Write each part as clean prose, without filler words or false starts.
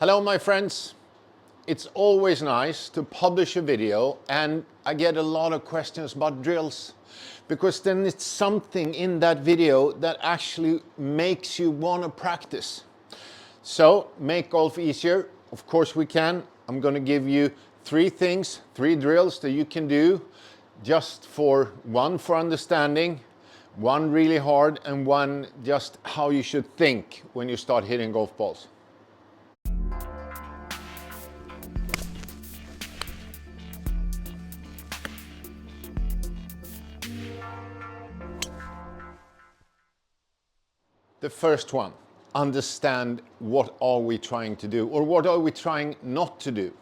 Hello my friends, it's always nice to publish a video and I get a lot of questions about drills because then it's something in that video that actually makes you want to practice. So make golf easier, of course we can. I'm going to give you three drills that you can do just for one for understanding, one really hard and one just how you should think when you start hitting golf balls. The first one, understand what are we trying to do or what are we trying not to do.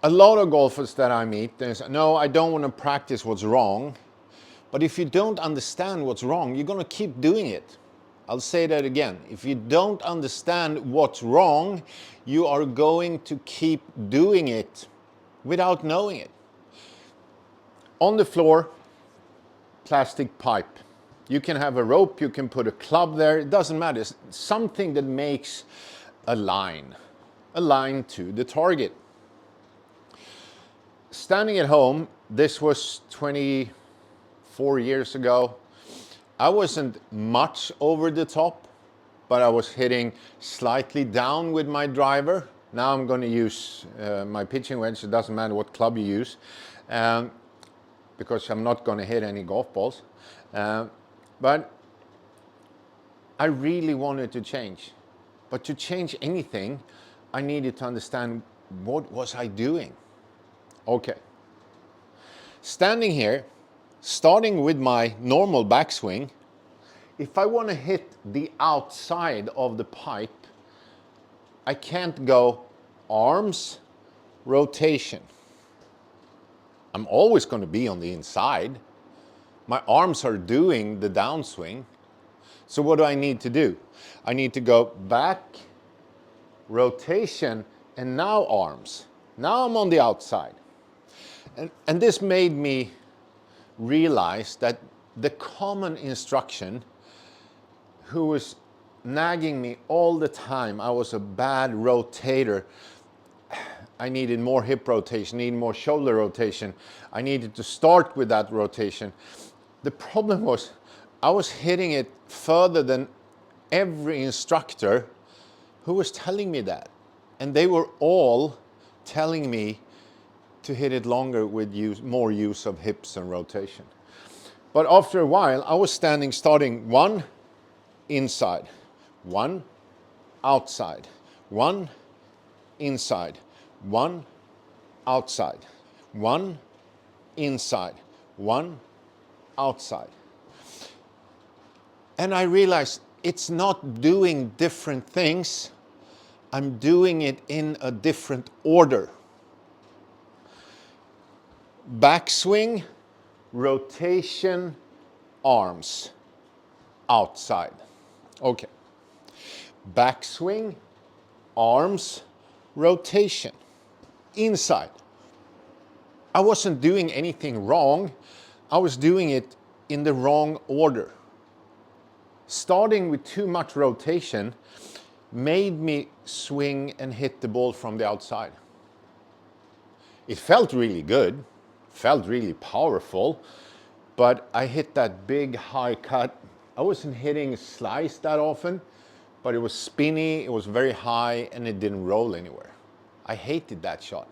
A lot of golfers that I meet, they say, no, I don't want to practice what's wrong. But if you don't understand what's wrong, you're going to keep doing it. I'll say that again. If you don't understand what's wrong, you are going to keep doing it without knowing it. On the floor, plastic pipe. You can have a rope, you can put a club there, it doesn't matter. It's something that makes a line to the target. Standing at home, this was 24 years ago. I wasn't much over the top, but I was hitting slightly down with my driver. Now I'm going to use my pitching wedge, it doesn't matter what club you use, because I'm not going to hit any golf balls. But I really wanted to change. But to change anything, I needed to understand what was I doing. Okay. Standing here, starting with my normal backswing, if I want to hit the outside of the pipe, I can't go arms, rotation. I'm always going to be on the inside. My arms are doing the downswing. So what do I need to do? I need to go back, rotation, and now arms. Now I'm on the outside. And this made me realize that the common instruction, who was nagging me all the time, I was a bad rotator. I needed more hip rotation, needed more shoulder rotation. I needed to start with that rotation. The problem was I was hitting it further than every instructor who was telling me that. And they were all telling me to hit it longer with more use of hips and rotation. But after a while, I was starting one inside, one outside, one inside, one outside, one inside, one outside. And I realized it's not doing different things. I'm doing it in a different order. Backswing, rotation, arms, outside. Okay. Backswing, arms, rotation, inside. I wasn't doing anything wrong. I was doing it in the wrong order. Starting with too much rotation made me swing and hit the ball from the outside. It felt really good, felt really powerful, but I hit that big high cut. I wasn't hitting a slice that often, but it was spinny, it was very high, and it didn't roll anywhere. I hated that shot.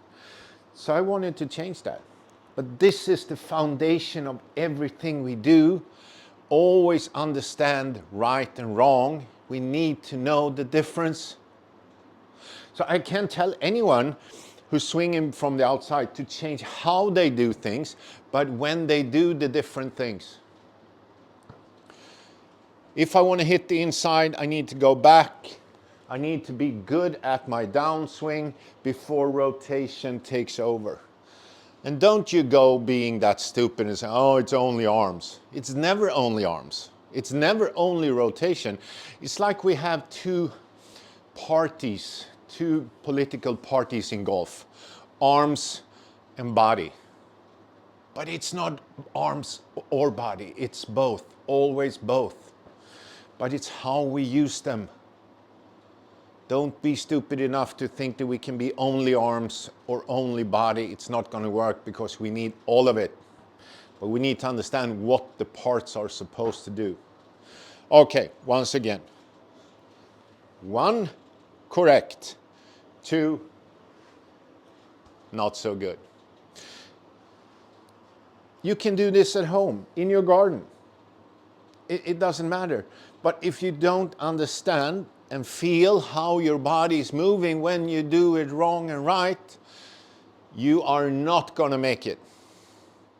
So I wanted to change that. But this is the foundation of everything we do. Always understand right and wrong. We need to know the difference. So I can't tell anyone who's swinging from the outside to change how they do things, but when they do the different things. If I want to hit the inside, I need to go back. I need to be good at my downswing before rotation takes over. And don't you go being that stupid and say, oh, it's only arms. It's never only arms. It's never only rotation. It's like we have two political parties in golf, arms and body. But it's not arms or body, it's both, always both. But it's how we use them. Don't be stupid enough to think that we can be only arms or only body. It's not going to work because we need all of it. But we need to understand what the parts are supposed to do. Okay, once again. 1, correct. 2, not so good. You can do this at home, in your garden. It doesn't matter. But if you don't understand and feel how your body is moving when you do it wrong and right, you are not going to make it.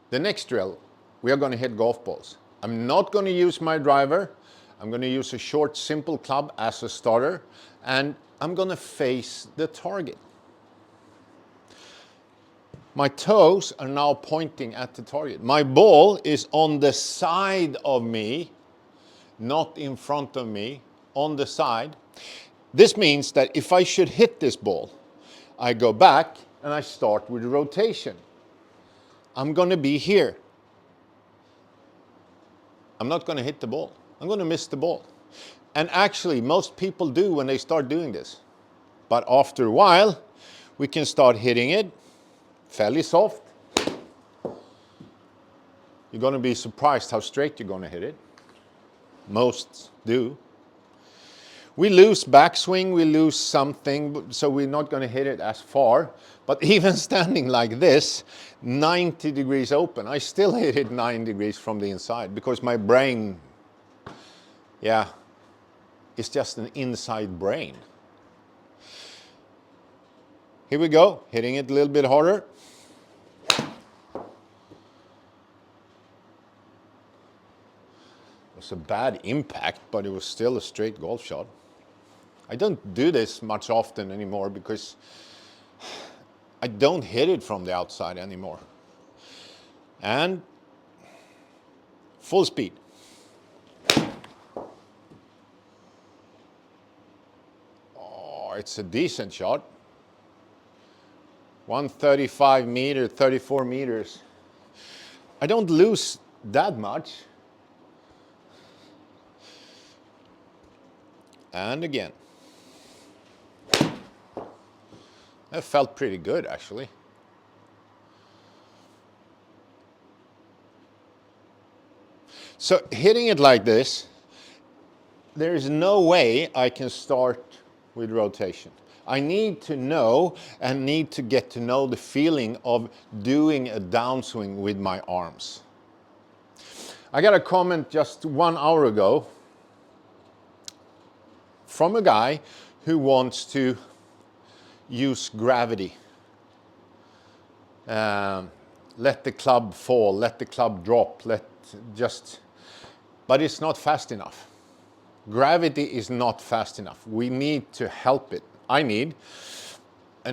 The next drill, we are going to hit golf balls. I'm not going to use my driver. I'm going to use a short, simple club as a starter, and I'm going to face the target. My toes are now pointing at the target. My ball is on the side of me, not in front of me, on the side. This means that if I should hit this ball, I go back and I start with rotation. I'm going to be here. I'm not going to hit the ball. I'm going to miss the ball. And actually, most people do when they start doing this. But after a while, we can start hitting it fairly soft. You're going to be surprised how straight you're going to hit it. Most do. We lose backswing, we lose something, so we're not going to hit it as far. But even standing like this, 90 degrees open, I still hit it 9 degrees from the inside because my brain, it's just an inside brain. Here we go, hitting it a little bit harder. It was a bad impact, but it was still a straight golf shot. I don't do this much often anymore because I don't hit it from the outside anymore. And full speed. Oh, it's a decent shot. 135 meters, 34 meters. I don't lose that much. And again. That felt pretty good, actually. So hitting it like this, there is no way I can start with rotation. I need to know and need to get to know the feeling of doing a downswing with my arms. I got a comment just 1 hour ago from a guy who wants to use gravity. Let the club fall, let the club drop, but it's not fast enough. Gravity is not fast enough. We need to help it. And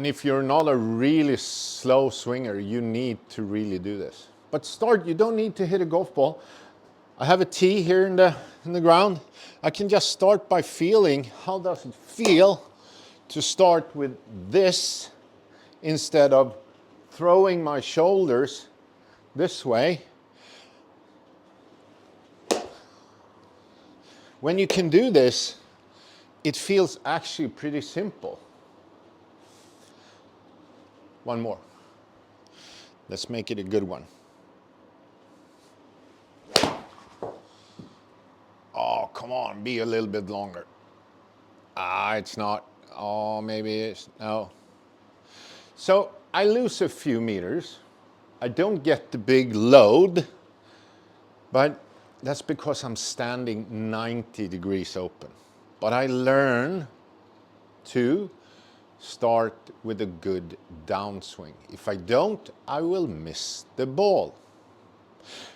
if you're not a really slow swinger, you need to really do this. But you don't need to hit a golf ball. I have a tee here in the ground. I can just start by feeling how does it feel to start with this instead of throwing my shoulders this way. When you can do this, it feels actually pretty simple. One more. Let's make it a good one. Oh, come on, be a little bit longer. It's not. Oh, maybe it's, no. So I lose a few meters. I don't get the big load, but that's because I'm standing 90 degrees open. But I learn to start with a good downswing. If I don't, I will miss the ball.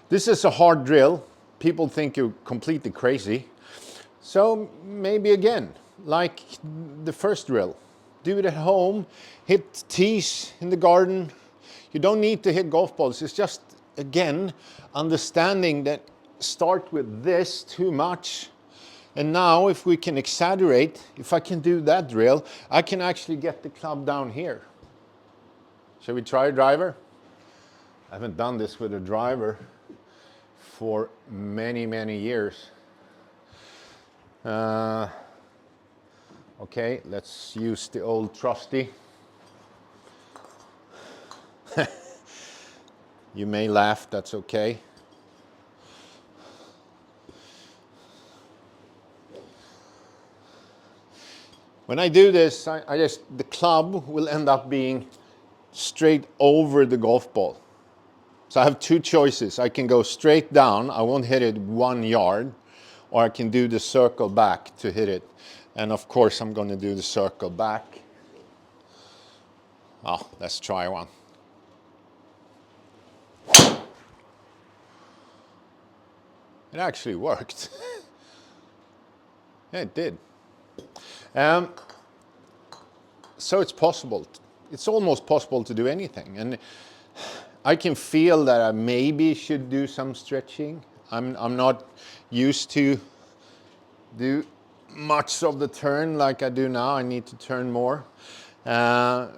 This is a hard drill. People think you're completely crazy. So maybe again, like the first drill, do it at home, hit tees in the garden. You don't need to hit golf balls. It's just, again, understanding that start with this too much. And now if we can exaggerate, if I can do that drill, I can actually get the club down here. Shall we try a driver? I haven't done this with a driver for many, many years. Okay, let's use the old trusty. You may laugh, that's okay. When I do this, the club will end up being straight over the golf ball. So I have two choices. I can go straight down, I won't hit it 1 yard, or I can do the circle back to hit it. And of course I'm going to do the circle back. Oh, let's try one. It actually worked. Yeah, it did. So it's possible. It's almost possible to do anything. And I can feel that I maybe should do some stretching. I'm not used to do much of the turn like I do now. I need to turn more. But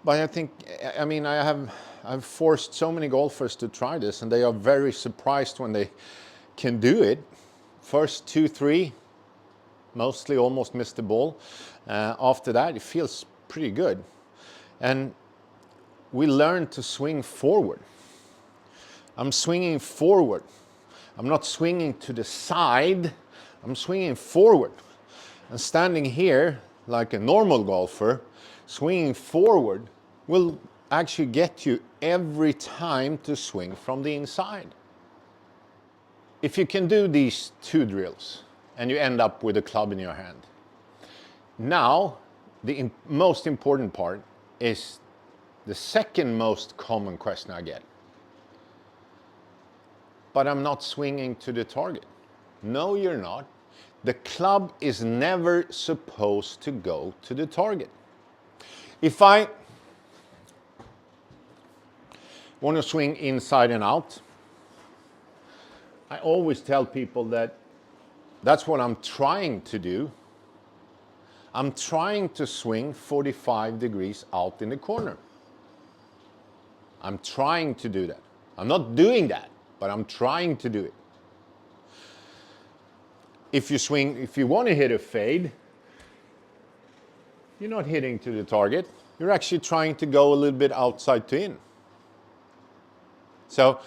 I think, I mean, I've forced so many golfers to try this, and they are very surprised when they can do it. First 2, 3, mostly almost miss the ball. After that, it feels pretty good. And we learn to swing forward. I'm swinging forward. I'm not swinging to the side. I'm swinging forward. And standing here like a normal golfer, swinging forward will actually get you every time to swing from the inside. If you can do these 2 drills and you end up with a club in your hand, now the most important part is the second most common question I get. But I'm not swinging to the target. No, you're not. The club is never supposed to go to the target. If I want to swing inside and out, I always tell people that that's what I'm trying to do. I'm trying to swing 45 degrees out in the corner. I'm trying to do that. I'm not doing that, but I'm trying to do it. If you want to hit a fade, you're not hitting to the target. You're actually trying to go a little bit outside to in. So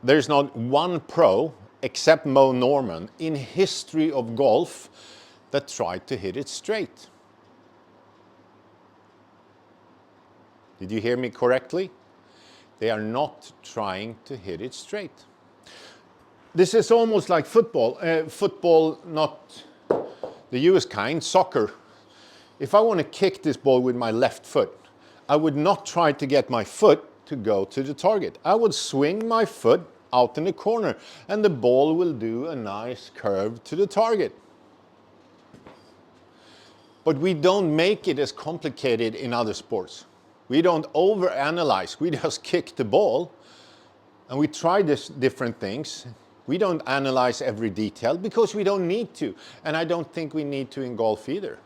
there's not one pro, except Mo Norman, in history of golf that tried to hit it straight. Did you hear me correctly? They are not trying to hit it straight. This is almost like football. Football, not the US kind, soccer. If I want to kick this ball with my left foot, I would not try to get my foot to go to the target. I would swing my foot out in the corner and the ball will do a nice curve to the target. But we don't make it as complicated in other sports. We don't overanalyze. We just kick the ball and we try this different things. We don't analyze every detail because we don't need to. And I don't think we need to in golf either.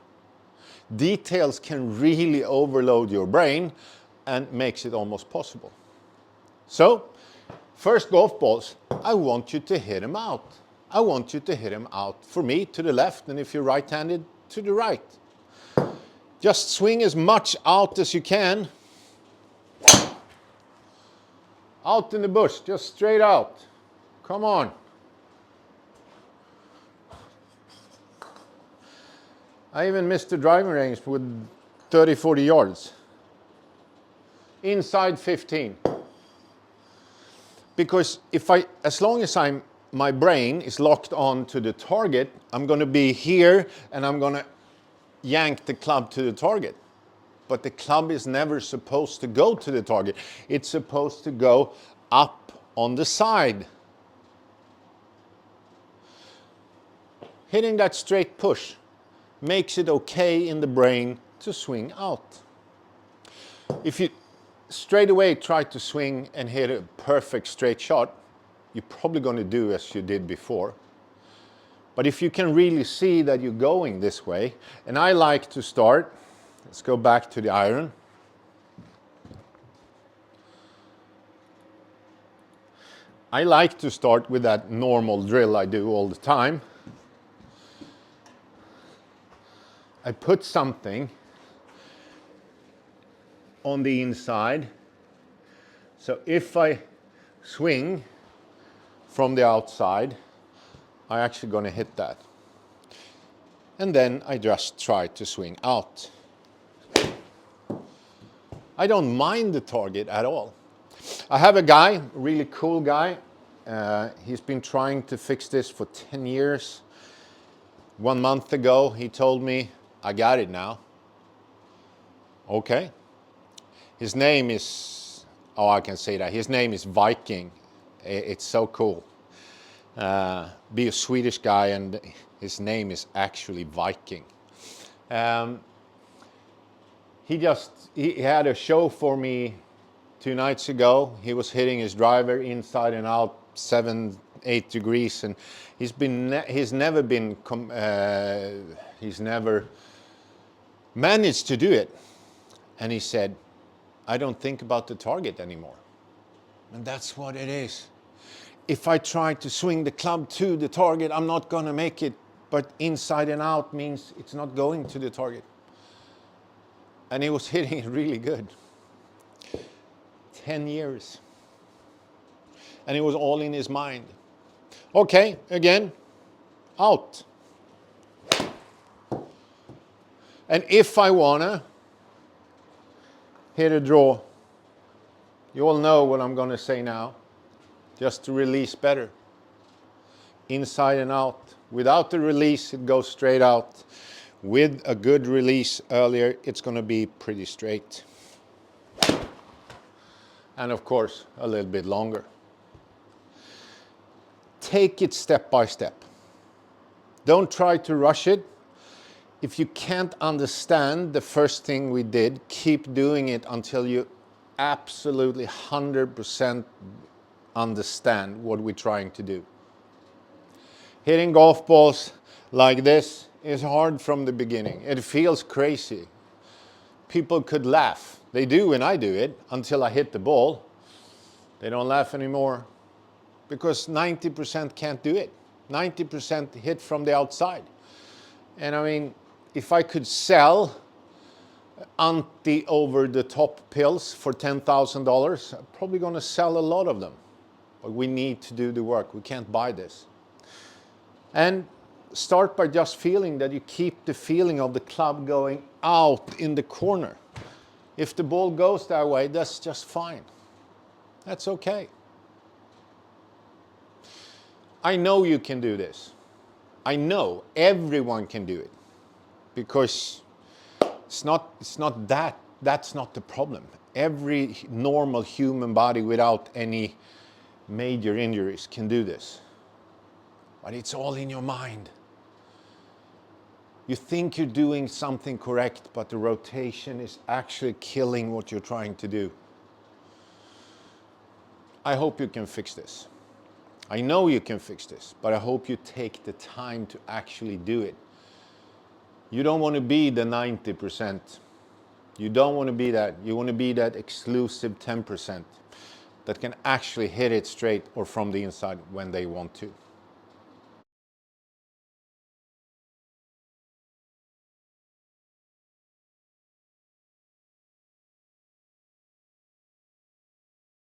Details can really overload your brain and makes it almost possible. So, first golf balls, I want you to hit them out. I want you to hit them out, for me, to the left, and if you're right-handed, to the right. Just swing as much out as you can. Out in the bush, just straight out. Come on. I even missed the driving range with 30, 40 yards. Inside 15. Because as long as my brain is locked on to the target, I'm going to be here and I'm going to yank the club to the target. But the club is never supposed to go to the target. It's supposed to go up on the side. Hitting that straight push makes it okay in the brain to swing out. If you straight away try to swing and hit a perfect straight shot, you're probably going to do as you did before. But if you can really see that you're going this way, and I like to start, let's go back to the iron. I like to start with that normal drill I do all the time. I put something on the inside. So if I swing from the outside, I'm actually going to hit that. And then I just try to swing out. I don't mind the target at all. I have a guy, really cool guy. He's been trying to fix this for 10 years. 1 month ago, he told me, I got it now. Okay. His name is, oh, I can say that. His name is Viking. It's so cool. Be a Swedish guy and his name is actually Viking. He had a show for me 2 nights ago. He was hitting his driver inside and out 7-8 degrees, and he's never managed to do it. And he said, I don't think about the target anymore. And that's what it is. If I try to swing the club to the target, I'm not going to make it. But inside and out means it's not going to the target. And he was hitting it really good. 10 years. And it was all in his mind. Okay, again, out. And if I wanna hit a draw, you all know what I'm gonna say now. Just to release better. Inside and out. Without the release, it goes straight out. With a good release earlier, it's gonna be pretty straight. And of course, a little bit longer. Take it step by step. Don't try to rush it. If you can't understand the first thing we did, keep doing it until you absolutely 100% understand what we're trying to do. Hitting golf balls like this is hard from the beginning. It feels crazy. People could laugh. They do when I do it until I hit the ball. They don't laugh anymore because 90% can't do it. 90% hit from the outside. And I mean, if I could sell anti-over-the-top pills for $10,000, I'm probably going to sell a lot of them. But we need to do the work. We can't buy this. And start by just feeling that you keep the feeling of the club going out in the corner. If the ball goes that way, that's just fine. That's okay. I know you can do this. I know everyone can do it. Because it's not that's not the problem. Every normal human body without any major injuries can do this. But it's all in your mind. You think you're doing something correct, but the rotation is actually killing what you're trying to do. I hope you can fix this. I know you can fix this, but I hope you take the time to actually do it. You don't want to be the 90%. You don't want to be that. You want to be that exclusive 10% that can actually hit it straight or from the inside when they want to.